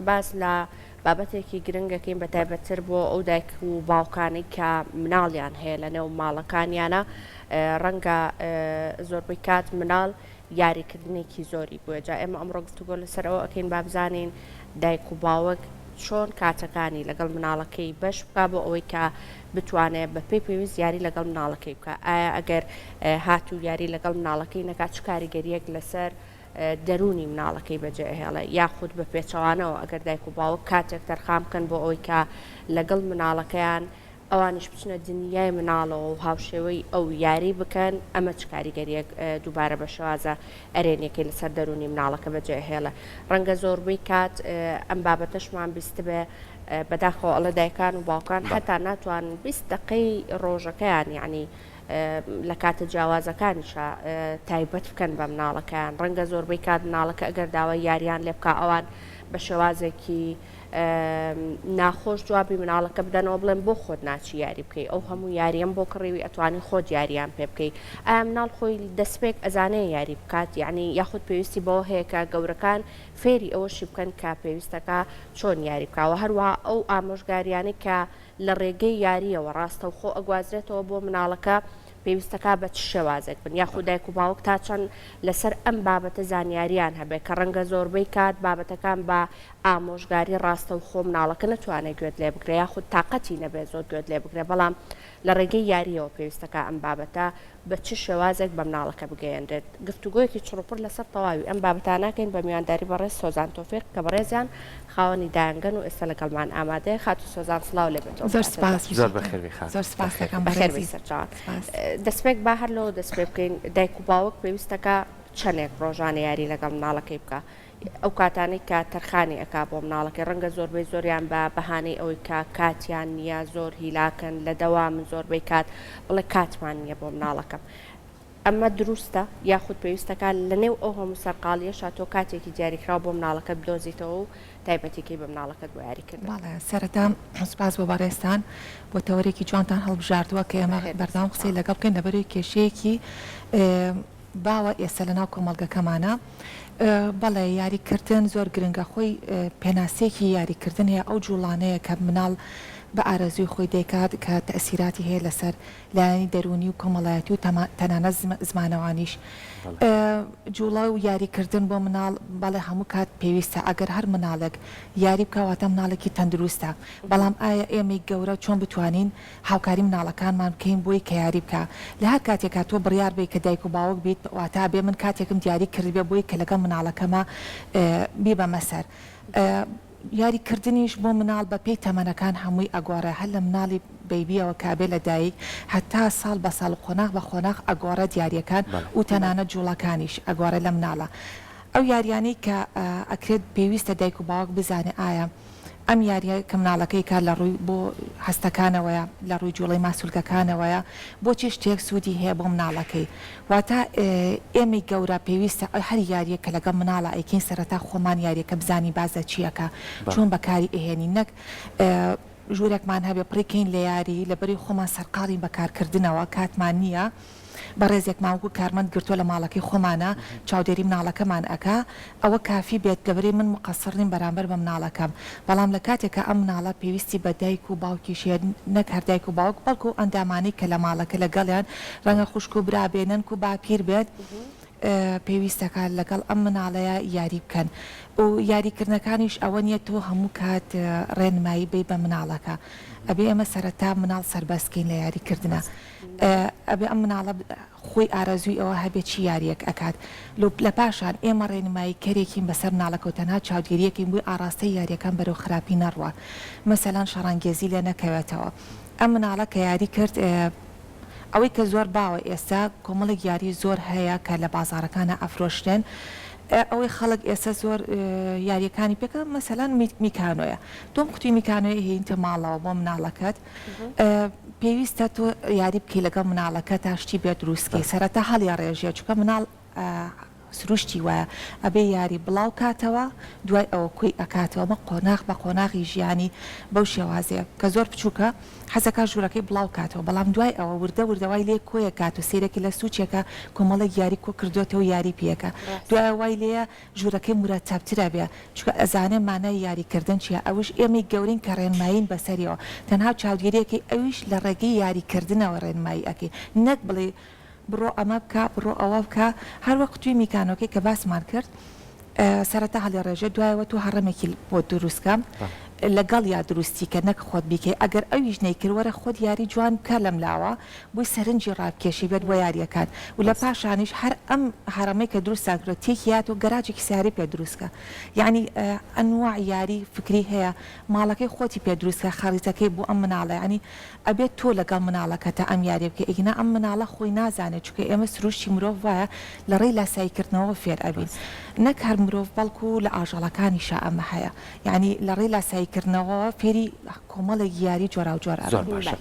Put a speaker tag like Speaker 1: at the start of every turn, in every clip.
Speaker 1: باس لە بابەتێکی گرنگەکەین بە تایبەتتر بۆ ئەو دایک و باوکانی کە مناڵیان هەیە لە نێو ماڵەکانیانە ڕەنگە زۆربەی کات مناڵ یاریکردنێکی زۆری بووە جا ئێمە ئەمڕۆ گفتوگۆ لەسەرەوە ئەکەین با بزانین دایک و باوەک چۆن کاتەکانی لەگەڵ مناڵەکەی بەش بکا بۆ ئەوەی کە بتوانێت بە پێی پێویست یاری لەگەڵ مناڵەکەی بکە ئایا ئەگەر هاتوو یاری لەگەڵ مناڵەکەی نەکات چ کاریگەریەک لەسەر دەرونی مناڵەکەی بەجێهێڵە یاخود بە پێچەوانەوە ئەگەر دایک و باوک کاتێک تەرخام بکەن بۆ ئەوەی کە لەگەڵ مناڵەکەیان ئەوانش بچنە دنیای مناڵەوە و هاوشێوەی ئەو یاری بکەن ئەمە چ کاریگەریەک دووبارە بە شێوازە ئەرێنیەکەی لەسەر دەرونی مناڵەکە بەجێهێڵە ڕەنگە زۆربەی کات ئەم بابەتەشمان بیست بێ بەداخەوە ئەڵە دایکان و باوکان هەتا ناتوانن 20 دقەی ڕۆژەکەیان یعنی لە کاتە جیاوازەکانیشە تایبەت بکەن بە مناڵەکەیان ڕەنگە زۆربەی کات مناڵەکە ئەگەر داوای یاریان لێ بکە ئەوان بە شێوازێکی ناخۆش جوابی مناڵەکە بدەنەوە بڵێن بۆ خۆت ناچی یاری بکەی ئەو هەموو یاریەم بۆ کڕیوی ئەتوانی خۆت یاریان پێ بکەی ئایا مناڵ خۆی دەستپێک ئەزانەیە یاری بکات یعنی یاخود پێویستی بەوە هەیە کە گەورەکان فێری ئەوەشی بکەن کە پێویستەکە چۆن یاری بکەوە هەروە ئەو ئامۆژگاریانەی کە لە ڕێگەی یاریەوە ڕاستە و خۆ ئەگوازرێتەوە بۆ مناڵەکە پێویستەکە بە چ شێوازێک بن یاخود دایک و باوک تا چەند لەسەر ئەم بابەتە زانیاریان هەبێت کە ڕەنگە زۆربەی کات بابەتەکان بە ئامۆژگاری ڕاستە و خۆ مناڵەکە نەتوانێت گوێت لێ بگرێ یاخود تااقەتی نەبێت زۆر گوێت لێ بگرێ بەڵام لە ڕێگەی یاریەوە پێویستەکە ئەم بابەتە بە چ شێوازێک بە مناڵەکە بگەیەندرێت گفتوگۆیەکی چڕوپڕ لەسەر تەواوی ئەم بابەتانەکەین بە میوانداری بەڕێز سۆزان تۆفیق کە بەڕێزیان خاوەنی دایانگەن و ئێستا لەگەڵمان ئامادەیە خات و سۆزان سڵاو لێ بێتەوە
Speaker 2: زۆر سپاس
Speaker 3: زۆر بەخێر خات
Speaker 2: زۆر سپاس دەکەم
Speaker 1: بەخێربی سەرچاوان دەستپێک با هەر لەوە دەست پێ بکەین دایک و باوک پێویستەکە چەندێک ڕۆژانە یاری لەگەڵ مناڵەکەی بکە ئەو کاتانەی کە تەرخانی ئەکا بۆ مناڵەکەی ڕەنگە زۆربەی زۆریان بە بەهانەی ئەوەی کە کاتیان نییە زۆر هیلاکەن لە دەوا من زۆربەی کات بڵێ کاتمان نییە بۆ مناڵەکەم ئەمە دروستە یاخود پێویستەکە لە نێو ئەو هەموو سەرقاڵیەشە تۆ کاتێکی دیاریکراوە بۆ مناڵەکە بدۆزیتەوە و تایبەتێکی بە مناڵەکەت بۆ یاریکردن
Speaker 2: باڵێ سەرەتا سوپاس بۆ بەڕێستان بۆ تەوەرێکی جوانتان هەڵبژاردووە کە ئێمە بەردەوام قسەی لەگەڵ بکەین لەبەروی کێشەیەکی باوە ئێستا لەناو کۆمەڵگەکەمانە بەڵێ یاریکردن زۆر گرنگە خۆی پێناسێکی یاریکردن هەیە ئەو جوڵانەیە کە مناڵ بە ئارەزوی خۆی دەیکات کە تەسیراتی هەیە لەسەر لایەنی دەرونی و کۆمەڵایەتی و تەنانە زمانەوانیش جوڵە و یاریکردن بۆ مناڵ بەڵێ هەموو کات پێویستە ئەگەر هەر مناڵێک یاری بکەواتە مناڵێکی تەندروستە بەڵام ئایا ئێمەی گەورە چۆن بتوانین هاوکاری مناڵەکانمان بکەین بۆی کە یاری بکە لە هەر کاتێکا تۆ بڕیار بێ کە دایک و باوک بیت واتا بێ من کاتێکم دیاری کردبێ بۆی کە لەگەڵ مناڵەکەمە بیبەمە سەر یاریکردنیش بۆ مناڵ بە پێی تەمەنەکان هەمووی ئەگۆڕە هەر لە مناڵی بەیبیەوە کابێ لە دایک هەتا ساڵ بە ساڵ قۆناغ بە خۆناغ ئەگۆڕە دیاریەکان و تەنانە جوڵەکانیش ئەگۆڕە لە مناڵە ئەو یاریانەی کە ئەکرێت پێویستە دایک و باوک بزانێ ئایا ئەم یاریە کە مناڵەکەی کار لە ڕووی بۆ هەستەکانەوەیە لە ڕووی جوڵەی ماسوولکەکانەوەیە بۆچی شتێک سوودی هەیە بۆ مناڵەکەی واتە ئێمەی گەورە پێویستە هەر یاریە کە لەگەڵ مناڵە ئەیکەین سەرەتا خۆمان یاریەکە بزانی بازە چیەکە چۆن بەکاری ئەهێنی نەک ژوورێکمان هەبێ پڕێکەین لە یاری لەبەری خۆمان سەرقاڵی بەکارکردنەوە کاتمان نییە بە ڕێزێکماوەکو کارمەند گرتووە لە ماڵەکەی خۆمانە چاودێری مناڵەکەمان ئەکا ئەوە کافی بێت لەبەری من مقەسڕین بەرامبەر بە مناڵەکەم بەڵام لە کاتێکە ئەم مناڵە پێویستی بە دایک و باوکیشێت نەک هەر دایک و باوک بەڵکو ئەندامانەی کە لە ماڵەکە لەگەڵیان ڕەنگە خوشک و برابێنن و باپیر بێت پێویستەکە لەگەڵ ئەم مناڵەیە یاری بکەن و یاریکردنەکانیش ئەوە نیە تۆ هەموو کات ڕێنمایی بێ بە مناڵەکە ئەبێ ئەمە سەرەتا مناڵ سەربەستکەین لە یاریکردنە ئەبێ ئەم مناڵە خۆی ئارەزووی ئەوە هەبێت چی یاریەک ئەکات لە پاشان ئێمە ڕێنمایی کەرێکین بەسەر مناڵەکە و تەنها چاودێریەکەین بووی ئاراستەی یاریەکان بەرەو خراپی نەڕوە مەسەلەن شەڕانگێزی لێ نەکەوێتەوە ئەم مناڵە کە یاری کرد ئەوەی کە زۆر باوە ئێستا کۆمەڵێک یاری زۆر هەیە کە لە بازارەکانە ئەفرۆشتن ئەوەی خەڵک ئێستا زۆر یاریەکانی پێکە مەسەلەن میکانۆیە تۆم قوتوی میکانۆی هێنتە ماڵەوە بۆ مناڵەکەت پێویستە تۆ یاری بکەی لەگەڵ مناڵەکە تا شتی بێت دروستکەی سەرەتا هەڵیا ڕێژیە چکە مناڵ سروشتی وایە ئەبێ یاری بڵاو کاتەوە دوای ئەوە کوی ئەکاتەوە قۆناغ بە قۆناغی ژیانی بەو شێوازەیە کە زۆر بچووکە حەزەکە ژوورەکەی بڵاو کاتەوە بەڵام دوای ئەوە وردەوای لێ کۆیە کات و سیرەکی لە سوچێکە کۆمەڵی یاری کۆ کردوێتەوە یاری پێەکە دوای وای لێە ژوورەکەی مرەتەبترە بێ چکە ئەزانێ مانای یاریکردن چیە ئەوش ئێمەی گەورین کە ڕێنمایین بەسەریەوە تەنها چاودێریەکەی ئەویش لە ڕێگەی یاریکردنەوە ڕێنمایی ئەەکەی نەک بڵێ بڕۆ ئەمە بکە بڕۆ ئەوە بکە هەروەک توی میکانۆکەی کە باسمان کرد سەرەتا هەڵی ڕێژە دوایەوە تو هەڕەمێکی بۆ دروستکە لەگەڵ یا دروستی کە نەک خۆت بیکەی ئەگەر ئەویش نەیکردوەرە خۆت یاری جوان بکە لەم لاوە بۆی سەرنجی ڕابکێشی بێت بۆ یاریەکان و لە پاشانیش هەر ئەم هەرەمەی کە دروستاکرێت تێکیات و گەراجێکی سیاری پێ دروستکە یعنی ئەنواع یاری فکری هەیە ماڵەکەی خۆتی پێ دروستکە خاڵیتەکەی بۆ ئەم مناڵە ینی ئەبێت تۆ لەگەڵ مناڵەکە تا ئەم یاری بکە ئیگنا ئەم مناڵە خۆی نازانێت چکە ئێمە سروشتی مرۆڤ وایە لە ڕێی لاساییکردنەوە فێر ئەبین نەک هەر مرۆڤ بەڵکو لە ئاژەڵەکانیشە ئەمە هەیە یعنی لە ڕێی لاساییکردنەوە فێری کۆمەڵێک یاری جۆرا و جۆر
Speaker 3: زۆر باشە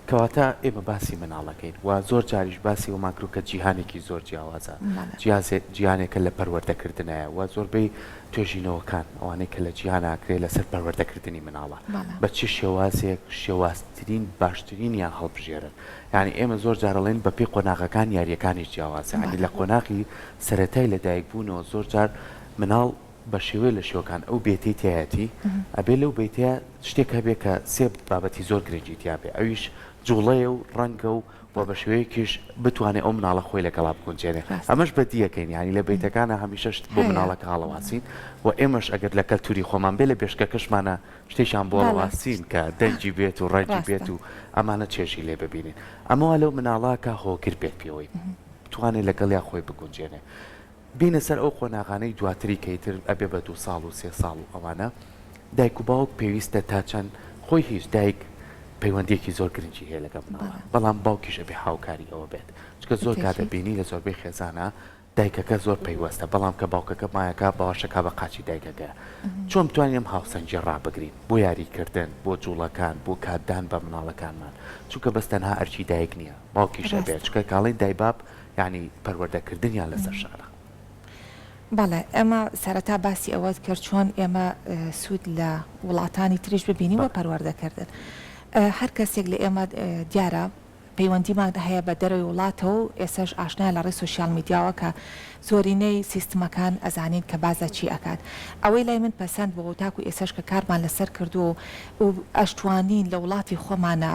Speaker 3: کەواتە ئێمە باسی مناڵەکەین و زۆر جاریش باسی و ماکروکە جیهانێکی زۆر جیاوازە جیهانێکە لە پەروەردەکردنایە و زۆربەی توێژینەوەکان ئەوانەی کە لە جیهاناکرێت لەسەر پەروەردەکردنی مناڵە بە چی شێوازێک شێوازترین باشترینیان هەڵبژێرن یعنی ئێمە زۆر جارەڵێن بە پێی قۆناغەکان یاریەکانیش جیاوازە ینی لە قۆناغی سەرەتای لەدایکبوونەوە زۆر جار مناڵ بە شێوەیە لە شێوەکان ئەو بێتی تایەتی ئەبێ لەو بێتەیە شتێک هەبێ کە سێ بابەتی زۆر گرنگی تیا بێ ئەویش جوڵەیە و ڕەنگە و بە شێوەیەکیش بتوانێت ئەو مناڵە خۆی لەگەڵا بکونجێنێ ئەمەش بە دیەکەین ینی لە بیتەکانە هەمیشەشت بۆ مناڵەکە هەڵەواسین و ئێمەش ئەگەر لە کەلتوری خۆمان بێ لە بێشکەکەشمانە شتێکیان بۆ هەڵەواسین کە دەنجی بێت و ڕێجی بێت و ئەمانە چێژی لێ ببینین ئەمەوە لەو مناڵاکە هۆگر بێت پێوەی بتوانێت لەگەڵیا خۆی بکونجێنێ بینە سەر ئەو قۆناغانەی دواتری کەیتر ئەبێ بە 2 ساڵ و 3 ساڵ و ئەوانە دایک و باوک پێویستە تا چەند خۆی هیچ دایک پەیوەندیەکی زۆر گرنگی هەیە لەگەڵ مناڵە بەڵام باوکیش ئەبێ هاوکاری ئەوە بێت چکە زۆر کاتە بینی لە زۆربەی خێزانە دایکەکە زۆر پەیوەستە بەڵام کە باوکەکە مایەکە باوەشەکە بە قاچی دایکەکە چۆن بتوانین هاوسەنجی ڕابگرین بۆ یاریکردن بۆ جوڵەکان بۆ کاتدان بە مناڵەکانمان چونکە بەس تەنها ئەرچی دایک نییە باوکیش ئەبێت چکە کاڵی دایباب یعنی پەروەردەکردنیان لەسەر شارە
Speaker 2: بەڵێ ئەمە سەرەتا باسی ئەوەت کرد چۆن ئێمە سوود لە وڵاتانی تریش ببینیوە پەروەردەکردن هەر کەسێک لە ئێمە دیارە پەیوەندیمان هەیە بە دەروی وڵاتەوە و ئێساش ئاشنای لە ڕێی سوسیال میدیاوە کە زۆرینەی سیستمەکان ئەزانین کە بازە چی ئەکات ئەوەی لای من پەسەند بۆ تاکو ئێساش کە کارمان لەسەر کردو و ئەشتوانین لە وڵاتی خۆمانە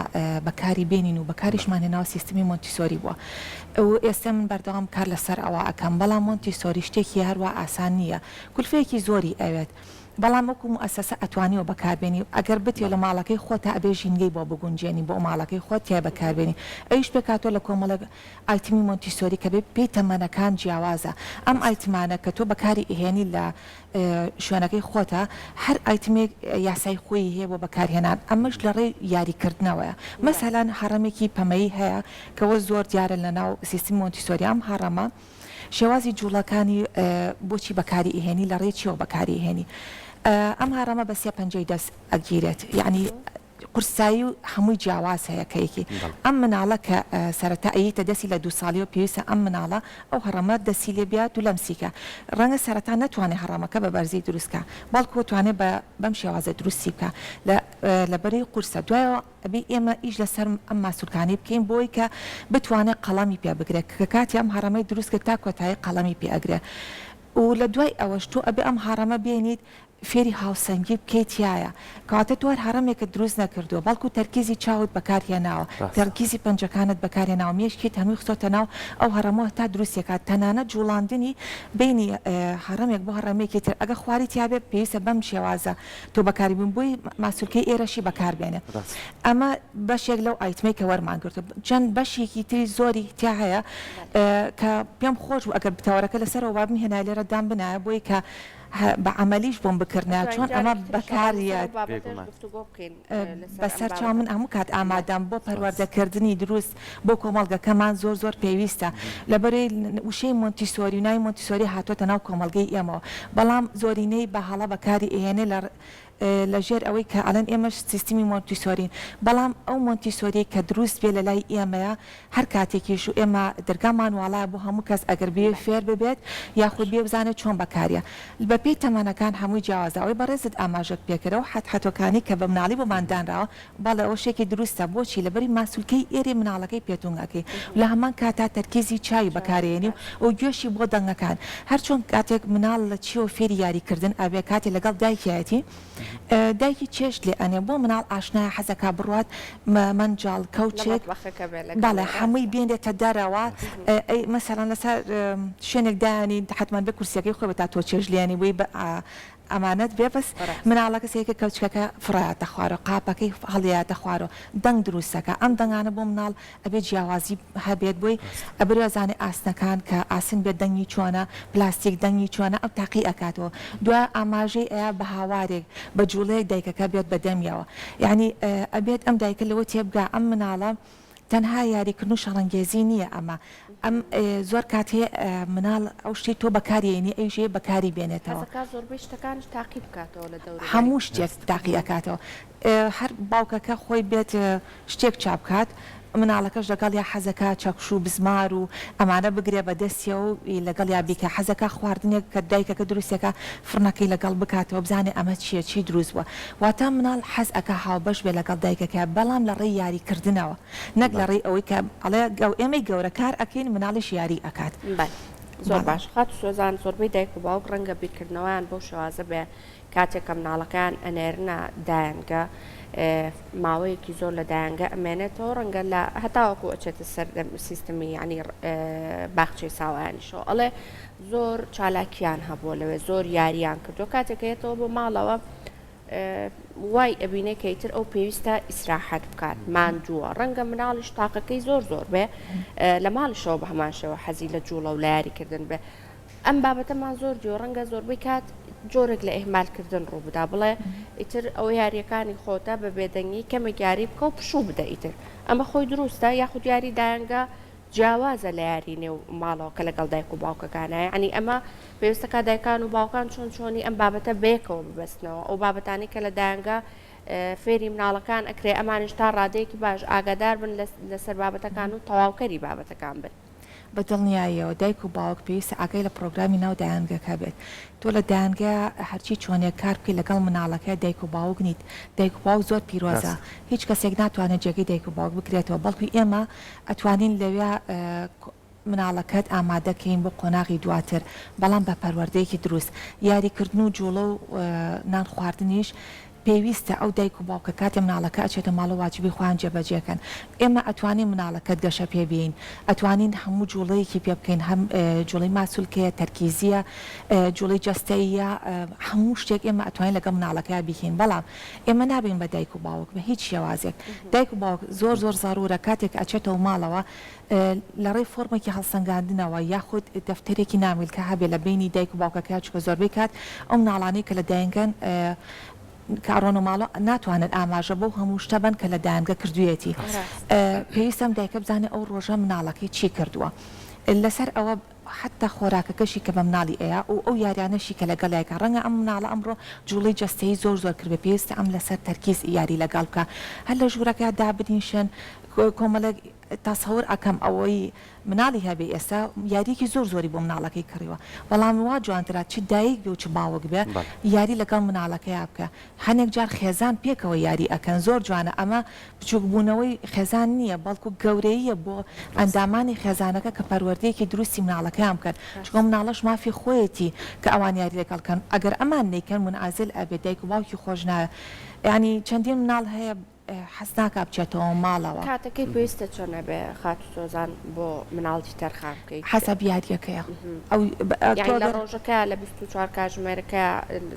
Speaker 2: بەکاری بێنین و بەکاریشمان هێناوە سیستمی مۆنتیسۆری بووە و ئێستا من بەردەوام کار لەسەر ئەوە ئەەکەم بەڵام مۆنتیسۆری شتێکی هەروە ئاسان نییە کولفەیەکی زۆری ئەوێت بەڵام وەکو ئەسەسە ئەتوانیەوە بەکاربێنی ئەگەر بتێ لە ماڵەکەی خۆتە ئەبێ ژینگەی بۆ بگونجێنی بۆ ماڵەکەی خۆت تیا بەکاربێنی ئەویش بکاتۆ لە کۆمەڵە ئایتمی مۆنتیسۆری کە بێ پێی تەمەنەکان جیاوازە ئەم ئایتمانە کە تۆ بەکاری ئێهێنی لە شوێنەکەی خۆتە هەر ئایتمێک یاسای خۆی هەیە بۆ بەکارهێنان ئەمەش لە ڕێی یاریکردنەوەیە مەسەلەن هەڕەمێکی پەمەیی هەیە کەەوە زۆر دیارە لە ناو سیستمی مۆنتیسۆری ئەم هەڕەمە شێوازی جوڵەکانی بۆچی بەکاری ئێهێنی لە ڕێی چیەوە بەکاری ئێهێنی ئەم هەڕەمە بە 350 دەست ئەگیرێت یعنی قورسایی و هەمووی جیاواز هەیەکەیەکی ئەم مناڵە کە سەرەتا ئەیتە دەسی لە 2 ساڵیەوە پێویستە ئەم مناڵە ئەو هەڕەمە دەسی لێ بێت و لەمسیکە ڕەنگە سەرەتا نەتوانێت هەڕەمەکە بە بەرزی دروستکە باڵکو توانێت بەم شێوازە دروستی بکە لە بەرەی قورسە دوایەوە ئەبێ ئێمە ئیش لەسەر ئەم ماسوولکانی بکەین بۆی کە بتوانێت قەڵەمی پێ بگرێت کە کاتی ئەم هەڕەمەی دروستکە تا کۆتایی قەڵەمی پێ ئەگرێت و لە دوای ئەوەش تۆ ئەبێ ئەم هەڕەمە بێنیت فێری هاوسەنگی بکەیتایە کەواتە تۆ هەڕەمێکت دروست نەکردووە بەڵکو تەرکیزی چاوت بەکارهێناوە تەرکیزی پەنجەکانت بەکارهێناوە مێشکیت هەمووی خستۆتە ناو ئەو هەڕەمەوە تا دروستێکات تەنانە جوڵاندنی بینی هەڕەمێک بۆ هەڕەمێکی تر ئەگە خواری تیاابێ پێویستە بەم شێوازە تۆ بەکاریبوون بووی ماسوولکەی ئێرەشی بەکاربێنێ ئەمە بەشێک لەو ئایتمەی کە وەرمان گرتو چەند بەشێکی تری زۆری تیا هەیە کە پێم خۆش بوو ئەگەر بتەوەرەکە لەسەرەوە وابم هێنا لێرە دام بنایە بۆی کە بە عملیش بۆم بکردنا چۆن ئەمە بەکاریە بەسەر چاو من هەموو کات ئامادەم بۆ پەروەردەکردنی دروست بۆ کۆمەڵگەکەمان زۆر زۆر پێویستە لەبەرەی وشەی مۆنتیسۆری و ناوی مۆنتیسۆری هاتوۆتە ناو کۆمەڵگەی ئێمەوە بەڵام زۆرینەی بە هەڵە بەکاری ئێنێ لە لەژێر ئەوەی کە ئەلەن ئێمەش سیستمی مۆنتیسۆرین بەڵام ئەو مۆنتیسۆری کە دروست بێ لە لای ئێمەیە هەر کاتێکیش و ئێمە دەرگامان وڵایە بۆ هەموو کەس ئەگەر بێ فێر ببێت یاخود بێ بزانێت چۆن بەکاریە بەپێی تەمەنەکان هەمووی جیاوازەوەی بەڕێزت ئاماژەت پێکەرەوە حەتحەتەکانی کە بە مناڵی بۆ مادانراوە باڵێ ئەوە شێکی دروستە بۆچی لەبەری ماسوولکەی ئێرێ مناڵەکەی پێتونگەکەی لە هەمان کاتا تەرکیزی چاوی بەکارێنی و گوێشی بۆ دەنگەکان هەرچۆن کاتێک مناڵ لە چیەوە فێری یاریکردن ئەبێ کاتێ لەگەڵ دایکایەتی دایکی چێش لێ ئەنێ بۆ مناڵ ئاشنایە حەزەکە بڕوات منجاڵ کەوچێک باڵێ هەمووی بێنێتە دەرەوە مەسەڵەن لەسەر شوێنێک دایانی حتمان بە کورسەکەی خۆ بە تا تۆ چێژ لیانی بووی ئەمانەت بێ بەس مناڵەکە سەیەکە کەوچەکە فڕایەتە خوارە قاپەکەی هەڵیاتە خوارەوە دەنگ دروستەکە ئەم دەنگانە بۆ مناڵ ئەبێ جیاوازی هەبێت بۆی ئەبرێزانێ ئاسنەکان کە ئاسن بێت دەنگی چۆنە پلاستیک دەنگی چۆنە ئەو تاقی ئەکاتەوە دوای ئاماژەی ئەیە بە هاوارێک بە جوڵەیەک دایکەکە بێت بەدەمیەوە یعنی ئەبێت ئەم دایکە لەوە تێبگا ئەم مناڵە تەنها یاریکردن و شەڕەنگێزی نییە ئەم زۆر کاتێ مناڵ ئەو شتی تۆ بەکارێنی ئەوژێ بەکاری بێنێتەوە
Speaker 1: زۆربەی شتەکانش تاقی بکاتەوە لە دەور
Speaker 2: هەموو شتێک تاقی ئەکاتەوە هەر باوکەکە خۆی بێت شتێک چاپکات مناڵەکەش لەگەڵ یا حەزەکە چەکش و بزمار و ئەمانە بگرێ بەدەستیەوە و لەگەڵ یا بیکە حەزەکە خواردنێک کە دایکەکە دروستەکە فرنەکەی لەگەڵ بکاتەوە بزانێ ئەمە چییە چی دروست بووە واتە مناڵ حەز ئەکە هاوبەش بێ لەگەڵ دایکەکە بەڵام لە ڕێی یاریکردنەوە نەک لە ڕێی ئەوەی کە ئەڵێ ئێمەی گەورە کار ئەکەین مناڵیش یاری ئەکات
Speaker 1: زۆر باش خات سۆزان زۆربەی دایک و باوک ڕەنگە بیرکردنەوەیان بۆ شێوازە بێ کاتێک کە مناڵەکان ئەنێرنە دایانگە ماوەیەکی زۆر لە دایانگە ئەمێنێتەوە ڕەنگە لە هەتاوەکو ئەچێتە سەر سیستمی ینی باخچەی ساوایانیشەوە ئەڵێ زۆر چالاکیان هەبووە لەوێ زۆر یاریان کردو کاتێکێتەوە بۆ ماڵەوە وای ئەبینێ کەیتر ئەو پێویستە ئیسراحەت بکات ماندووە ڕەنگە مناڵیش تاقەکەی زۆر بێ لە ماڵیشەوە بە هەماشەوە حەزی لە جوڵە و لە یاریکردن بێ ئەم بابەتەمان زۆر دیۆ ڕەنگە زۆربەی کات جۆرێک لە ئێمالکردن ڕوو بدا بڵێ ئیتر ئەو یاریەکانی خۆتە بە بێدەنگی کەمێک یاری بکە و پشوو بدە ئیتر ئەمە خۆی دروستە یاخود یاری دایانگە جیاوازە لە یاری نێو ماڵەوە کە لەگەڵ دایک و باوکەکانایە ینی ئەمە پێویستەکە دایکان و باوکان چۆنی ئەم بابەتە بێکەوە ببەستنەوە ئەو بابەتانی کە لە دایانگە فێری مناڵەکان ئەکرێ ئەمانش تا ڕادەیەکی باش ئاگادار بن لەسەر بابەتەکان و تەواوکەری بابەتەکان بن
Speaker 2: بە دڵنیاییەوە دایک و باوک پێویستە ئاگای لە پرۆگرامی ناو دایانگەکە بێت تۆ لە دایانگە هەرچی چۆنێک کار بکەیت لەگەڵ مناڵەکە دایک و باوک نیت دایک و باوک زۆر پیرۆزە هیچ کەسێک ناتوانێت جێگەی دایک و باوک بکرێتەوە بەڵکو ئێمە ئەتوانین لەوێ مناڵەکەت ئامادەکەین بۆ قۆناغی دواتر بەڵام بە پەروەردەیەکی دروست یاریکردن و جوڵە و نان خواردنیش پێویستە ئەو دایک و باوکە کاتێ مناڵەکە ئەچێتە ماڵە واجبی خۆیان جێبەجێکەن ئێمە ئەتوانین مناڵەکەت گەشە پێبین ئەتوانین هەموو جوڵەیەکی پێ بکەین هەم جوڵی ماسوولکەیە تەرکیزیە جوڵی جەستەیە هەموو شتێک ئێمە ئەتوانین لەگەڵ مناڵەکە بیکەین بەڵام ئێمە نابین بە دایک و باوک بە هیچ شێوازێک دایک و باوک زۆر زارورە کاتێک ئەچێتەوە ماڵەوە لە ڕێی فۆرمێکی هەڵسەنگاندنەوە یاخود دەفتەرێکی نامیل کە هەبێ لە بینی دایک و باوکەکە چکە زۆربەی کات ئەو مناڵانەی کە لە دایانگەن کارۆن و ماڵە ناتوانن ئاماژە بۆ هەموو شتە بن کە لە دایانگە کردوێتی پێویستم دایکە بزانێ ئەو ڕۆژە مناڵەکەی چی کردووە لەسەر ئەوە حتا خۆراکەکەشی کە بە مناڵی ئەیە و ئەو یاریانەشی کە لەگەڵایکە ڕەنگە ئەم مناڵە ئەمڕۆ جوڵی جەستەی زۆر کرد پێویستە ئەم لەسەر تەرکیز یاری لەگەڵ بکە هەر لە ژوورەکە دابنیشن کۆمەڵک تاسەور ئەەکەم ئەوەی مناڵی هەبێ ئێستا یاریکی زۆری بۆ مناڵەکەی کڕیوە بەڵام وا جوانترات چ دایک بێ و چ باوک بێ یاری لەگەڵ مناڵەکەی بکە هەنێک جار خێزان پێکەوە یاری ئەکەن زۆر جوانە ئەمە بچووکبوونەوەی خێزان نییە بەڵکو گەورەیە بۆ ئەندامانی خێزانەکە کە پەروەردەیەکی دروستی مناڵەکەیان بکەن چکۆ مناڵەش مافی خۆیەتی کە ئەوان یاری لەگەڵکەن ئەگەر ئەمان نیکەن منعازل ئەبێ دایک و باوکی خۆش نایە ینی چەندین مناڵ هەیە حەزناکە بچێتەوە ماڵەوە
Speaker 1: کاتەکەی پێویستە چۆنە بێ خات سۆزان بۆ مناڵی تەرخان بکەیت
Speaker 2: حەسەب یاریەکەیە
Speaker 1: لە ڕۆژەکە لە 24 کاتژمێرەکە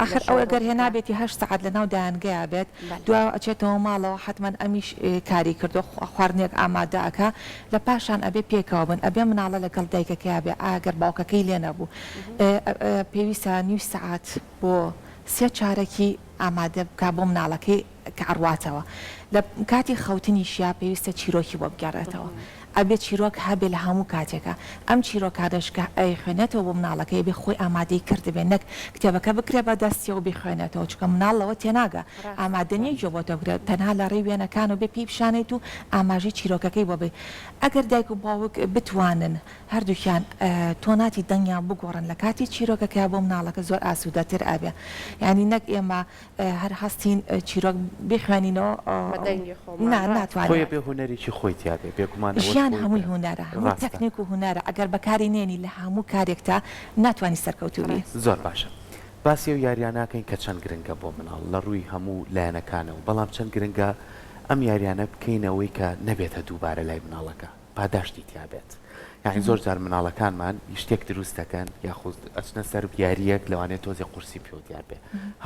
Speaker 2: ئەخر ئەو ئەگەر هێنابێتی 8 سەعات لە ناو دایانگەیە بێت دوای ئەچێتەوە ماڵەوە حتمما ئەمیش کاری کردو خواردنێک ئامادەکە لە پاشان ئەبێ پێکەوە بن ئەبێ مناڵە لەگەڵ دایکەکەی بێ ئاگەر باوکەکەی لێ نەبوو پێویستە نیو سەعات بۆ 3 چارەکی ئامادە بکە بۆ مناڵەکەی کە ئەڕواتەوە لە کاتی خەوتنی شیا پێویستە چیرۆکی بۆ بگەڕێتەوە ئەبێت چیرۆک هەبێ لە هەموو کاتێکە ئەم چیرۆکارش کە خوێنێتەوە بۆ مناڵەکەی بێ خۆی ئامادەی کردبێ نەک کتێبەکە بکرێ بە دەستیەوە بخوێنێتەوە چکە مناڵەوە تێناگە ئامادەنیە جۆ بۆ تۆگرێت تەنها لە ڕێی وێنەکان و بێ پێی پیشانێت و ئاماژەی چیرۆکەکەی بۆ بێ ئەگەر دایک و باوک بتوانن هەردووکیان تۆناتی دەنگیان بگۆڕن لە کاتی چیرۆکەکە بۆ مناڵەکە زۆر ئاسوودەتر ئەبێ ینی نەک ئێمە هەر هەستین چیرۆک بخوێنینەوە ناتوانێت
Speaker 3: بێ هوەرێکی خۆی تیاێ بێگومان
Speaker 2: ژیان هەمووی هوەرە هەموو تەکنیک و هوەرە ئەگەر بەکاری نێنی لە هەموو کارێکتا ناتوانانی سەرکەوتوبی
Speaker 3: زۆر باشە باسی و یاریاناکەین کە چەند گرنگە بۆ مناڵ لە ڕووی هەموو لایەنەکانەوە بەڵام چەند گرنگە ئەم یاریانە بکەینەوەی کە نەبێتە دووبارە لای مناڵەکە پاداشتی تیابێت یاین زۆر جار مناڵەکانمان شتێک دروست دەکەن یاخود ئەچنە سەر یاریەک لەوانێت تۆزی قورسی پێ دیار بێ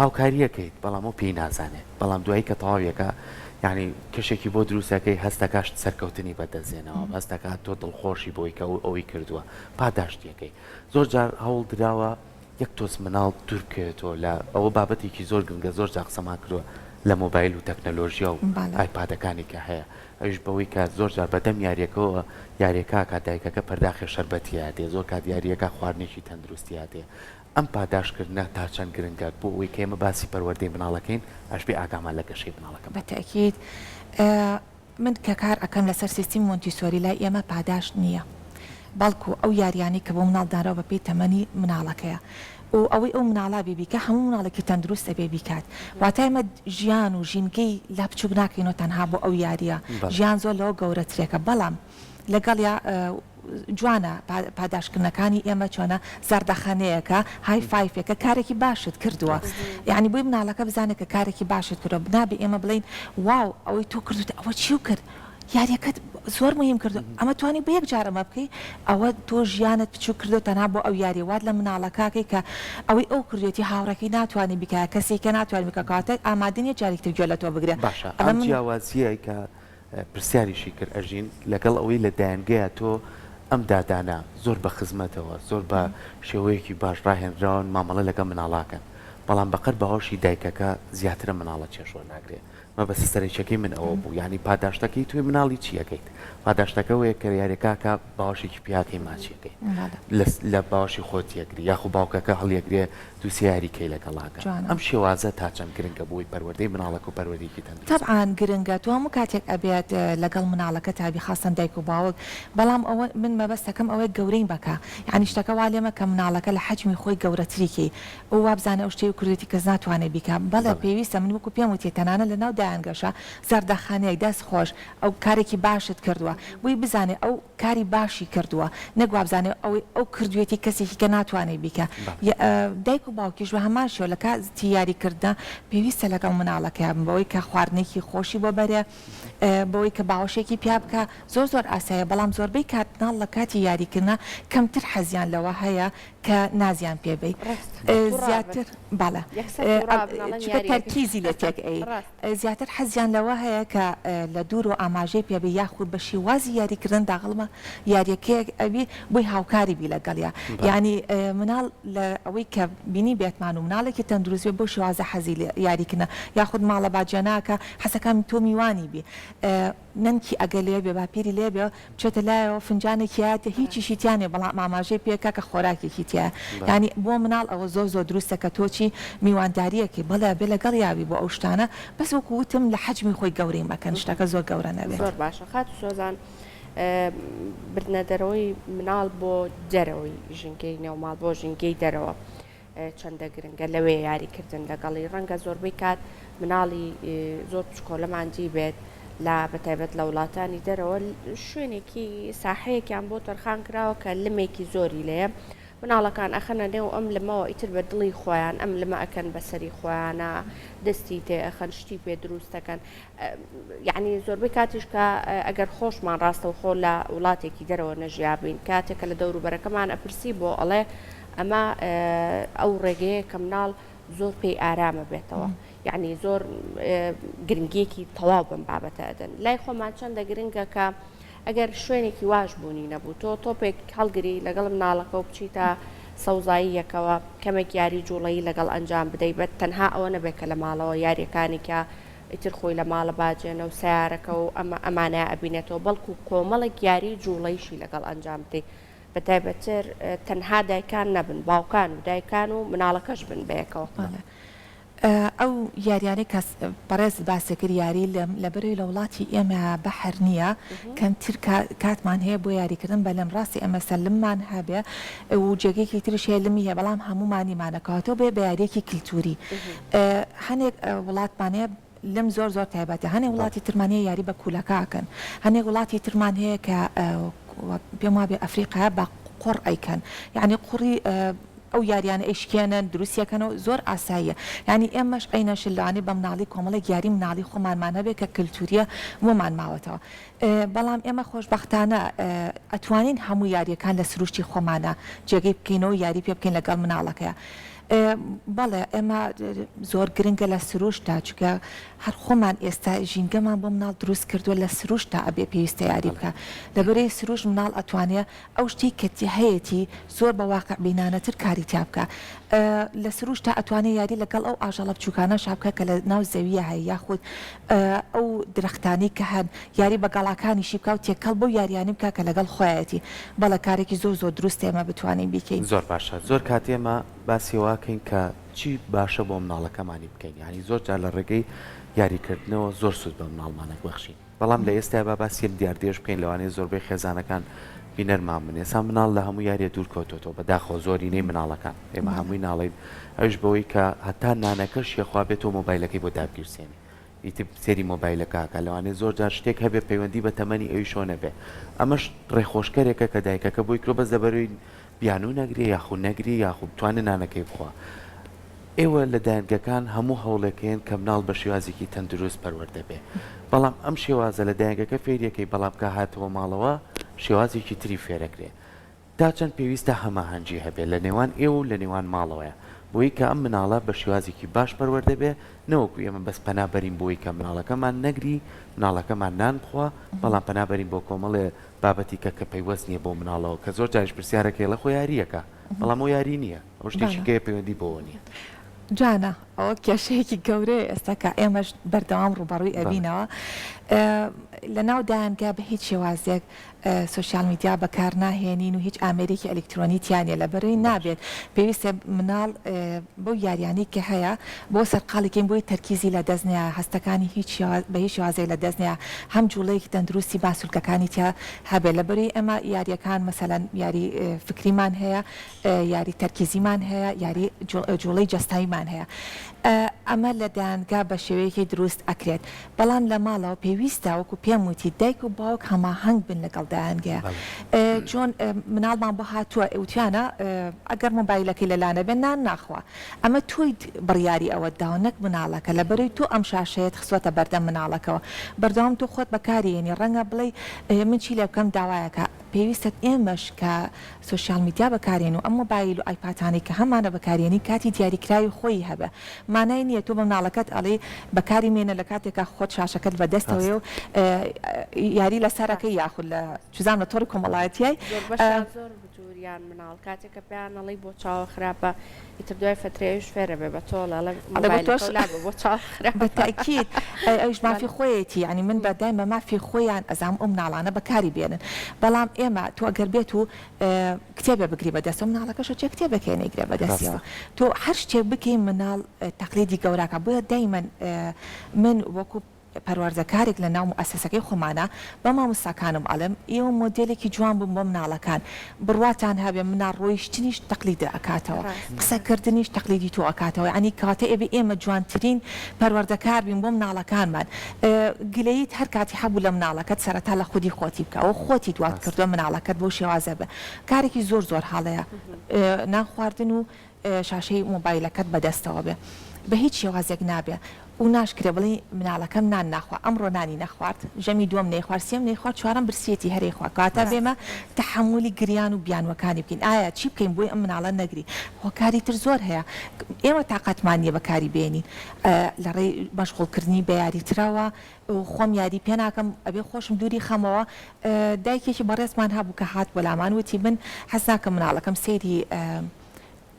Speaker 3: هاوکاریەکەیت بەڵام و پێی نازانێت بەڵام دوایی کە تەواویەکە یعنی کەشێکی بۆ دروستەکەی هەستەکەشت سەرکەوتنی بەدەستێنەوە هەستەکە تۆ دڵخۆشی بۆی کە ئەوەی کردووە پاداشتیەکەی زۆر جار هەوڵ درراوە یەک تۆز مناڵ دوور بکەوێتەوە لە ئەوە بابەتێکی زۆر گرنگە زۆر جا قسەمان کردووە لە مۆبایل و تەکنەلۆژیا و ئایپادەکانی کە هەیە ئەوش بەوەی کە زۆر جار بەدەم یاریەکەەوە یاریەکە کاتایکەکە پەرداخی شەربەتیە دێ زۆر کات یاریەکە خواردنێکی تەندروستیا دێ ئەم پاداشکردنە تا چەند گرنگە بۆ ئەوەی کە ئێمە باسی پەروەردەی مناڵەکەین ئەشبێ ئاگامان لە گەشەی مناڵەکە
Speaker 2: بەتەکیید من کە کار ئەەکەم لەسەر سیستمی مۆنتیسۆری لای ئێمە پاداش نییە بەڵکو ئەو یاریانی کە بۆ مناڵدارەوە بە پێی تەمەنی مناڵەکەیە و ئەوەی ئەو مناڵا بێبیکە هەموو مناڵێکی تەندروستە بێ بیکات واتای ئمە ژیان و ژینگەی لا بچوک ناکەینەوە تەنها بۆ ئەو یاریە ژیان زۆر لەوە گەورەترێکە بەڵام لەگەڵ جوانە پاداشکردنەکانی ئێمە چۆنە زەردەخانەیەەکە های فایفێکە کارێکی باشت کردووە یعنی بۆی مناڵەکە بزانێت کە کارێکی باشت کردو بنابێ ئێمە بڵین واو ئەوەی تۆ کردوتە ئەوە چی کرد یاریەکەت زۆر مهم کردو ئەمە توانی بە یەک جارەمە بکەی ئەوە تۆ ژیانت بچوو کردو تەنها بۆ ئەو یاریوات لە مناڵەکەکەی کە ئەوەی ئەو کردێتی هاوڕێکی ناتوانانی بکە کەسێکە ناتوانانی بکە کاتە ئامادنیە جارێکتر گوێ لە تۆ بگرێت
Speaker 3: باشە ئەم جیاوازیە کە پرسیاریشی کرد ئەژین لەگەڵ ئەوەی لە دایانگەیە تۆ ئەم دادانە زۆر بە خزمەتەوە زۆر بە شێوەیەکی باش ڕاهێنراون مامەڵە لەگە مناڵاکەن بەڵام بەقەر بەهۆشی دایکەکە زیاترە مناڵە چێشۆ ناگرێت مە بەس سەرچەکەی من ئەوە بوو ینی پاداشتەکەی توی مناڵی چیەکەیت پاداشتەکەەوەیە کە یاریەکەکە باوەشێکی پیاکەی ماچیەکەی لە باوەشی خۆتیەگری یاخو باوکەکە هەڵیەگرێ دووسیاریکەی لەگەڵاکە ئەم شێوازە تا چەند گرنگە بووی پەروەردەی مناڵک و پەروەردەیەکی تەندروست
Speaker 2: طبعاً گرنگە تو هەموو کاتێک ئەبێت لەگەڵ مناڵەکە تابی خاستن دایک و باوک بەڵام ئەوە من مەبەستەکەم ئەوەی گەورەی بکە یعنی شتەکە وا لێمە کە مناڵەکە لە حەجمی خۆی گەورەتریکی ئەو وابزانە ئەو شتەی کوردێتی کەس ناتوانێت بیکە بەڵێ پێویستە من وەکو پێم وتێ تەنانە لە ناو دایانگەشە زەردەخانەیەک دەست خۆش ئەو کارێکی باشت کردووە بۆی بزانێ ئەو کاری باشی کردووە نەگوابزانێ ئەو کردوێتی کەسێکی کە ناتوانێت بیکە دایک و باوکیش بە هەمان شێوە لە کاتی یاریکردن پێویستە لەگەڵ مناڵەکە بەوەی کە خواردنێکی خۆشی بۆ بەرێ بەوەی کە باوەشێکی پیا بکە زۆر ئاسایە بەڵام زۆربەی کاتناڵ لە کاتی یاریکردن کەمتر حەزیان لەوە هەیە کە نازیان پێبێ زیاتر باڵە تەرکیزی لە تێک زیاتر حەزیان لەوە هەیە کە لە دوور و ئاماژەی پێبێ یاخود بە شێوازی یاریکردن داغڵمە یاریەکەیەک ئەوی بۆی هاوکاری بی لەگەڵیا ینی مناڵ لە ئەوەی کە بینی بێتمان و مناڵێکی تەندروست بۆ شێوازە حەزی یاریکردن یاخود ماڵە باجیاناکە حەسەکەم تۆ میوانی بی نەنکی ئەگە لێ بێ باپیری لێ بێ بچێتە لایەوە فنجانێکی هاتە هیچیشی تیانێ بەڵام ئاماژەی پێکە کە خۆراکێکی تایە ینی بۆ مناڵ ئەوە زۆر دروستە کە تۆچی میوانداریەکی بەڵێ بێ لەگەڵ یاوی بۆ ئەو شتانە بەس وەکو وتم لە حەجمی خۆی گەورەی مەکەن شتەکە زۆر گەورە نەبێت
Speaker 1: زۆر باشە خات سۆزان بردنەدەرەوەی مناڵ بۆ دەرەوەی ژنگەی نێوماڵ بۆ ژنگەی دەرەوە چەندە گرنگە لەوێ یاریکردن لەگەڵی ڕەنگە زۆربەی کات مناڵی زۆر پچکۆلەمانجی بێت لا بەتایبەت لە وڵاتانی دەرەوە شوێنێکی ساحەیەکیان بۆ تەرخان کراوە کە لمێکی زۆری لێە مناڵەکان ئەخەنە نێو ئەم لەمەوە ئیتر بە دڵی خۆیان ئەم لەمە ئەکەن بەسەری خۆیانە دەستی تێ ئەخەن شتی پێ دروستەکەن یعنی زۆربەی کاتیش کە ئەگەر خۆشمان ڕاستە و خۆ لە وڵاتێکی دەرەوە نەژیابین کاتێکە لە دەوروبەرەکەمان ئەپرسی بۆ ئەڵێ ئەمە ئەو ڕێگەیە کە مناڵ زۆر پێی ئارامە بێتەوە یعنی زۆر گرنگیەکی تەواو بم بابەتە ئەدەن لای خۆمان چەندە گرنگە کە ئەگەر شوێنێکی واش بوونی نەبوو تۆ تۆپێک هەڵگری لەگەڵ مناڵەکە و بچیتە سەوزاییەکەوە کەمێک یاری جوڵەیی لەگەڵ ئەنجام بدەیت بەت تەنها ئەوە نەبێت کە لە ماڵەوە یاریەکانی کە ئیتر خۆی لە ماڵە باجێنە و سیارەکە و ئەمانە ئەبینێتەوە بەڵکو کۆمەڵێک یاری جوڵەیشی لەگەڵ ئەنجام بدەیت بە تایبەتر تەنها دایکان نەبن باوکان و دایکان و مناڵەکەش بن بەیەکەوە.
Speaker 2: ئەو یاریانەی کەس بەڕێز باسێکرد یاری لەبەرەوەی لە وڵاتی ئێمە بەحر نییە کەمتر کاتمان هەیە بۆ یاریکردن بە لەم ڕاستی ئەمە سەلممان هەبێ و جێگەیەکی ترش هەیە لمی هەیە بەڵام هەمومانیمانەکەواتەوە بێ بە یاریەکی کللتوری هەنێک وڵاتمانەیە لەم زۆر تایبەتە هەنێک وڵاتی ترمانەیە یاری بە کولەکەکەن هەنێک وڵاتی ترمان هەیە کە پێم وابێ ئەفریقا بە قوڕ ئەیکەن یعنی قوڕی ئەو یاریانە ئەیشکێنن دروستیەکەنەوە زۆر ئاساییە ینی ئێمەش ئەینەشلانی بە مناڵی کۆمەڵی یاری مناڵی خۆمانمانە بێت کە کللتوریە ومان ماوەتەوە بەڵام ئێمە خۆشببختانە ئەتوانین هەموو یاریەکان لە سروشتی خۆمانە جێگەی بکەینەوە یاری پێ بکەین لەگەڵ مناڵەکەیە بەڵێ ئێمە زۆر گرنگە لە سروشتا چکە هەر خۆمان ئێستا ژینگەمان بۆ مناڵ دروست کردووە لە سروشتا ئەبێ پێویستە یاری بکە لەبەرەی سروش مناڵ ئەتوانێت ئەو شتی کەتی هەیەی زۆر بە واقع بینانەتر کاری تیا بکە لە سروشتا ئەتوانێت یاری لەگەڵ ئەو ئاژەڵە بچووکانە شابکە کە لە ناو زەویە هەیە یاخود ئەو درەختانی کە هەن یاری بە گەڵاکانیشی بکە و تێکەڵ بۆ یاریانی بکە کە لەگەڵ خۆیەتی بەڵە کارێکی زۆر دروست ئێمە بتوانین بیکەین
Speaker 3: زۆر باشە زۆر کاتێمە باسی واکەین کە چی باشە بۆ مناڵەکەمانی بکەین ینی زۆر جار لە ڕێگەی یاریکردنەوە زۆر سوود بە مناڵمانە بەخشین بەڵام لە ئێستا با باسیم دیاردێش بکەین لەوانەیە زۆربەی خێزانەکان بینەرمان من ێسا مناڵ لە هەموو یاریە دوور کەوتۆتەوە بەداخۆ زۆرینەی مناڵەکان ئێمە هەمووی ناڵین ئەوش بەوەی کە هەتا نانەکەش یەخوا بێتەوە مۆبایلەکەی بۆ دابگیرسێنی ئیتر سێری مۆبایلەکەکە لەوانێ زۆر جار شتێک هەبێ پەیوەندی بە تەمەنی ئەوی شۆ نەبێ ئەمەش ڕێخۆشکەرێکە کە دایکەکە بۆی کرۆ بەس دەبەروی بیانوو نەگری یاخو نەگری یاخو بتوانێت نانەکەی بخوا ئێوە لە دایکەکان هەموو هەوڵەکەین کە مناڵ بە شێوازێکی تەندروست پەروەردە بێ بەڵام ئەم شێوازە لە دایکەکە فێریەکەی بەڵام کە هاتەوە ماڵەوە شێوازێکی تری فێرەکرێ تا چەند پێویستە هەماهەنگی هەبێت لە نێوان ئێوە و لە نێوان ماڵەوەیە بۆی کە ئەم مناڵە بە شێوازێکی باش پەروەردە بێ نەوەکو ئێمە بەس پەنابەرین بۆی کە مناڵەکەمان نەگری مناڵەکەمان نان بخوا بەڵام پەنابەرین بۆ کۆمەڵێ بابەتی کە پەیوەست نییە بۆ مناڵەوە کە زۆر جاریش پرسیارەکەی لە خۆ یاریەکە بەڵام ئەو یاری نییە ئەو شتێکی کە پەیوەندی بۆەوە نییە
Speaker 2: جانە ئەوە کێشەیەکی گەورەیە ئێستا کە ئێمەش بەردەوام ڕوبەڕووی ئەبینەوە لە ناو دایانگا بە هیچ شێوازێک سوسیال میدیا بەکار ناهێنین و هیچ ئامێرێکی ئەلکترۆنیتیانە لەبەرەوەی نابێت پێویستە مناڵ بۆ یاریانی کە هەیە بۆ سەرقاڵێکین بۆی تەرکیزی لە دەستنیە هەستەکانی بە هیچ شێوازێک لە دەستنیە هەم جوڵەیەکی تەندروستی باسوولکەکانی تیا هەبێت لەبەرەوەی ئەمە یاریەکان مەسەلەن یاری فکریمان هەیە یاری تەرکیزیمان هەیە یاری جوڵەی جەستاییمان هەیە ئەمە لە دایانگا بە شێوەیەکی دروست ئەکرێت بەڵام لە ماڵەوە پێویستە وەکو پێم وتی دایک و باوک هەماهەنگ بن لەگەڵ دایانگەیە چۆن مناڵمان بۆ هاتووە ئەوتیانە ئەگەر مۆبایلەکەی لەلانە بێن نان ناخوا ئەمە تۆی بڕیاری ئەوە داوە نەک مناڵەکە لەبەرەوەی تۆ ئەم شاشەیەت خسوەتە بەردەم مناڵەکەەوە بەردەوام تۆ خۆت بەکارێنی ڕەنگە بڵێ من چی لێ بکەم داوایەکە پێویستە ئێمەش کە سوسیال میدیا بەکارێن و ئەم مۆبایل و ئایپاتانەی کە هەمانە بەکارێنی کاتی دیاریکراوی خۆی هەبە مانای نییە تۆ بە مناڵەکەت ئەڵێ بەکاری مێنە لە کاتێکە خۆت شاشەکەت بەدەستەوەی و یاری لەسەرەکەی یاخود لە چزان لە تۆڕی کۆمەڵایەتیای
Speaker 1: زۆر بجووریان مناڵ کاتێککە پێیانەڵی بۆ چاوە خراپە ئیتر دوای فترێش فێرە بێ بە تۆ بۆ
Speaker 2: بەتاکید ئەوش مافی خۆیەتی ینی من بەدایمە مافی خۆیان ئەزام ئەو مناڵانە بەکاری بێنن بەڵام ئێمە تۆ ئەگەر بێت و کتێبە بگری بەدەستەوە مناڵەکەشە چێ کتێبەکەی نەیگرێ بەدەستیەوە تۆ هەر شتێک بکەین مناڵ تەقلیدی گەوراکە بۆیە دایمەن من وەکو پەروەردەکارێک لە ناو مؤسسەکەی خۆمانە بە مامۆستاکانم ئەڵێم ئێوە مۆدێلێکی جوان بووم بۆ مناڵەکان بڕواتان هەبێ مناڵ ڕۆیشتنیش تەقلیدە ئەکاتەوە قسەکردنیش تەقلیدی تۆ ئەکاتەوە ینی کاتە ئێبێ ئێمە جوانترین پەروەردەکار بین بۆ مناڵەکانمان گلەیت هەر کاتی هەبوو لە مناڵەکەت سەرەتا لە خودی خۆتی بکە ئەو خۆتی دوات کردووە مناڵەکەت بۆ شێوازە بە کارێکی زۆر هاڵەیە نان خواردن و شاشەی مۆبایلەکەت بەدەستەوە بێ بە هیچ شێوازێک نابێ و ناشکرێ بڵێ مناڵەکەم نان ناخوا ئەمڕۆ نانی نەخوارد ژەمی دووەم نەیخوارد سێم نەیخوارد چوارەم برسێتی هەرێخوا کاتە بێمە تەحمولی گریان و بیانوەکانی بکەین ئایا چی بکەین بۆی ئەم مناڵە نەگری هۆکاری تر زۆر هەیە ئێمە تااقەتمانیە بەکاری بێنین لە ڕێی مەشغوڵکردنی بە یاریتراوە خۆم یاری پێ ناکەم ئەبێ خۆشم دووری خەمەوە دایکێکی بەڕێزمان هەبوو کە هات بۆ لامان وتی من حەز ناکەم مناڵەکەم سەیری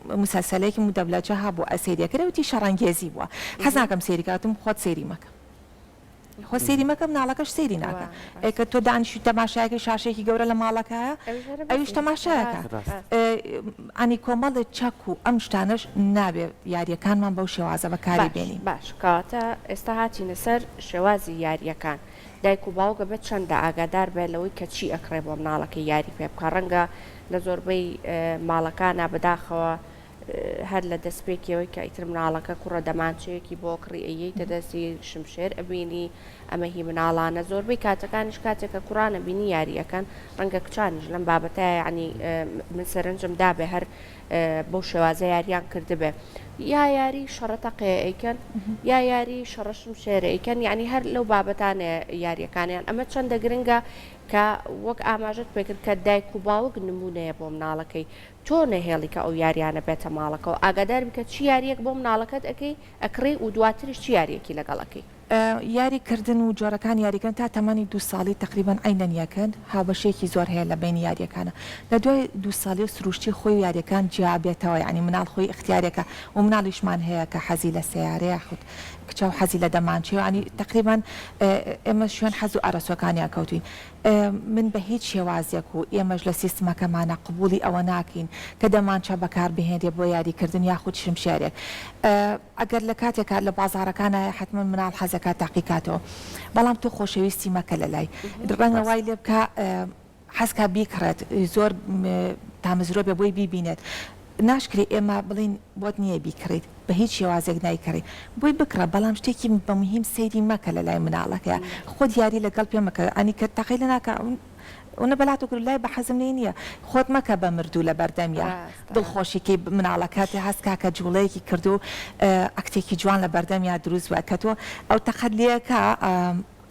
Speaker 2: مسلسلێکی مدەبلەجە هەبوو ئەسێریەکەرەوتی شەڕەنگێزی بووە حەز ناکەم سێریکاتم خۆت سێری مەکە خۆ سێری مەکە مناڵەکەش سێری ناکە ئەکە تۆ دانیشی تەماشایەکە شاشێکی گەورە لە ماڵەکەیە ئەویش تەماشایەکە ئەنی کۆمەڵی چەک و ئەم شتانش نابێ یاریەکانمان بەو شێوازە بەکاری بێنین
Speaker 1: باش کاتە ئێستا هاتیینە سەر شێوازی یاریەکان دایک و باوکە بێت چەندە ئاگادار بێت لەوەی کە چی ئەکڕێ بۆ مناڵەکە یاری پێ بکە ڕەنگە لە زۆربەی ماڵەکانە بەداخەوە هەر لە دەستپێکەوەی کە ئیتر مناڵەکە کوڕە دەمانچەیەکی بۆ کڕی ئەیەی دەدەستی شمشێر ئەبینی ئەمە هی مناڵانە زۆربەی کاتەکانیش کاتێکە کوڕانە بینی یاریەکەن ڕەنگە کچانیش لەم بابەتە ینی من سەرنجم دابێ هەر بۆ شێوازە یاریان کردبێ یا یاری شەڕەتەقێ ئەیکەن یا یاری شەڕەشم شێرە ئەیکەن یعنی هەر لەو بابەتانێ یاریەکانیان ئەمە چەندە گرنگە کە وەک ئاماژت پێکرد کە دایک و باوک نمونەیە بۆ مناڵەکەی تۆ نەهێڵی کە ئەو یاریانە بێتە ماڵەکەەوە ئاگادار بکە چی یاریەک بۆ مناڵەکەت ئەەکەی ئەکڕی و دواتریش چی یاریەکی لەگەڵەکەی
Speaker 2: یاریکردن و جۆرەکان یاریکردن تا تەمەنی 2 ساڵی تقریبان ئەینەنیەکەن هاوبەشێکی زۆر هەیە لە بین یاریەکانە لە دوای 2 ساڵی سروشتی خۆی یاریەکان جیابێتەوە ینی مناڵ خۆی اختیارێکە و مناڵیشمان هەیە کە حەزی لە سیارەیە خودت کچە و حەزی لە دەمانچێ ینی تقریبان ئێمە شوێن حەز و ئارەسوەکانیان کەوتین من بە هیچ شێوازێک و ئێمەش لە سیستمەکەمانە قبولی ئەوە ناکەین کە دەمانچە بەکار بهێنێ بۆ یاریکردن یاخود شمشێرێک ئەگەر لە کاتێکا لە بازارەکانە حتمما مناڵ حەزەکە تاقیکاتەوە بەڵام تۆ خۆشەویستی مەکە لە لای ڕەنگە وای لێ بکە حەزکە بیکڕێت زۆر تامزرۆ بێ بۆی بیبینێت ناشکری ئێمە بڵین بۆت نییە بیکڕیت بە هیچ شێوازێک نایکڕی بۆی بکڕە بەڵام شتێکی بە مهم سەیری مەکە لە لای مناڵەکە خۆت یاری لەگەڵ پێ مەکە ئەنی کە تەقی لە ناکە ئەوە بەلات و لای بە حەزم لێ نییە خۆت مەکە بە مردوو لە بەردەمیە دڵخۆشیکی مناڵەکەت هەستکا کە جوڵەیەکی کردو ئەکتێکی جوان لە بەردەمیا دروست وە کە تۆ ئەو تەقەت لێەکە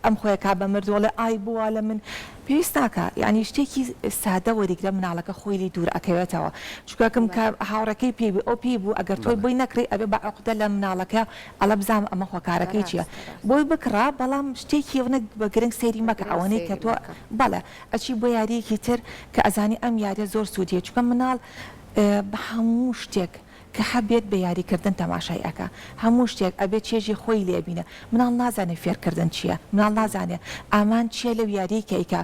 Speaker 2: ئەم خۆیەکە بە مردووە لە ئای بووە لە من پێویست ناکە یعنی شتێکی سادە وەریگرە مناڵەکە خۆی لی دوور ئەکەوێتەوە چکەکەم کە هاوڕەکەی پێ ئەو پێی بوو ئەگەر تۆی بۆی نەکری ئەبێ بە عقدە لە مناڵەکە ئەڵە بزانام ئەمە خۆکارەکەی چییە بۆی بکڕا بەڵام شتێکی ونە بە گرنگ سێری مەکە ئەوەنەی کە تۆ بەڵێ ئەچی بۆ یاریەکی تر کە ئەزانی ئەم یاریە زۆر سوودیە چکە مناڵ بە هەموو شتێک کە حەبێت بە یاریکردن تەماشای ئەکە هەموو شتێک ئەبێت چێژی خۆی لێبینە مناڵ نازانێت فێرکردن چییە مناڵ نازانێت ئامان چیە لەو یاریکەیکە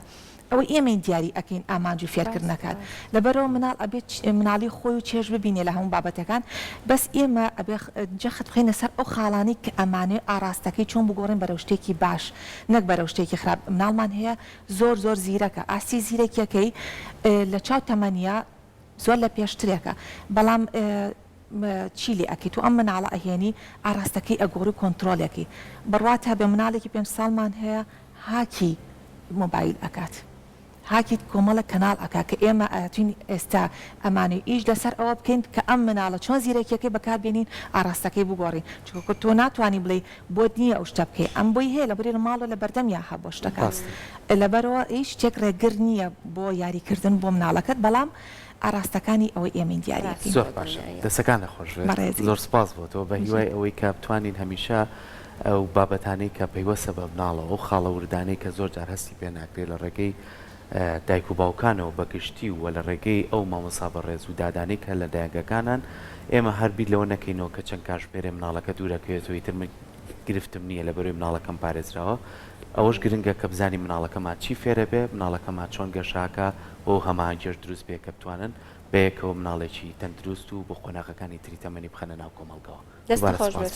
Speaker 2: ئەوە ئێمەی دیاری ئەکەین ئامانج و فێرکردنەکان لەبەرەوە مناڵ ئەبێت مناڵی خۆی و چێژ ببینێ لە هەموو بابەتەکان بەس ئێمە ئەبێ جەخت بخینە سەر ئەو خاڵانی کە ئەمانێ ئاراستەکەی چۆن بگۆڕین بەرەو شتێکی باش نەک بەرەو شتێکی خراپ مناڵمان هەیە زۆر زۆر زیرەکە ئاسی زیرەکیەکەی لە چاو تەمەنیە زۆر لە پێشترێکە بەڵام چیلی ئەکەیت و ئەم مناڵە ئەهێنی ئاراستەکەی ئەگۆڕی کۆنتترۆلێکی بڕاتە بە مناڵێکی 5 ساڵمان هەیە هاکی مۆبایل ئەکات هاکی کۆمەڵە کەناڵ ئەکا کە ئێمە ئەتوین ئێستا ئەمانەی ئیش لەسەر ئەوە بکەین کە ئەم مناڵە چۆن زیرەکیەکەی بەکاربێنین ئاراستەکەی بگۆڕین چکە تۆ ناتوانانی بڵێ بۆت نییە ئەو شتە بکەی ئەم بۆی هەیە لە بەری لە ماڵە لە بەردەمیا هە بۆ شتەکە لەبەرەوە هیچ شتێک ڕێگر نییە بۆ یاریکردن بۆ مناڵەکەت بەڵام ئاراستەکانی ئەوەی ئێمە دیارەتی
Speaker 3: زۆر باشە دەسەکان نەخۆش زۆر سپاس بۆ تۆ بە هیوای ئەوەی کە بتوانین هەمیشە ئەو بابەتانەی کە پەیوەسە بە مناڵەوە ئەو خاڵەوردانەی کە زۆر جار هەستی پێ ناکرێت لە ڕێگەی دایک و باوکانەوە بەگشتی و لە ڕێگەی ئەو مامۆسا بەڕێز و دادانەی کە لە دایکەکانان ئێمە هەربییر لەوە نەکەینەوە کە چەند کاتژمێرێ مناڵەکە دوورەکەوێتەوەی تر گرفتم نییە لە بەروی مناڵەکەم پارێزراوە ئەوەش گرنگە کە بزانانی مناڵەکەمان چی فێرە بێ مناڵەکەمان چۆن گەشاکە بۆ هەماهنگێش دروست بێ کە بتوانن بەیەکەوە مناڵێکی تەندروست و بۆ قۆناغەکانی تری تەمەنی بخەنە ناو کۆمەڵگەوە.
Speaker 1: دەست خۆش بێت.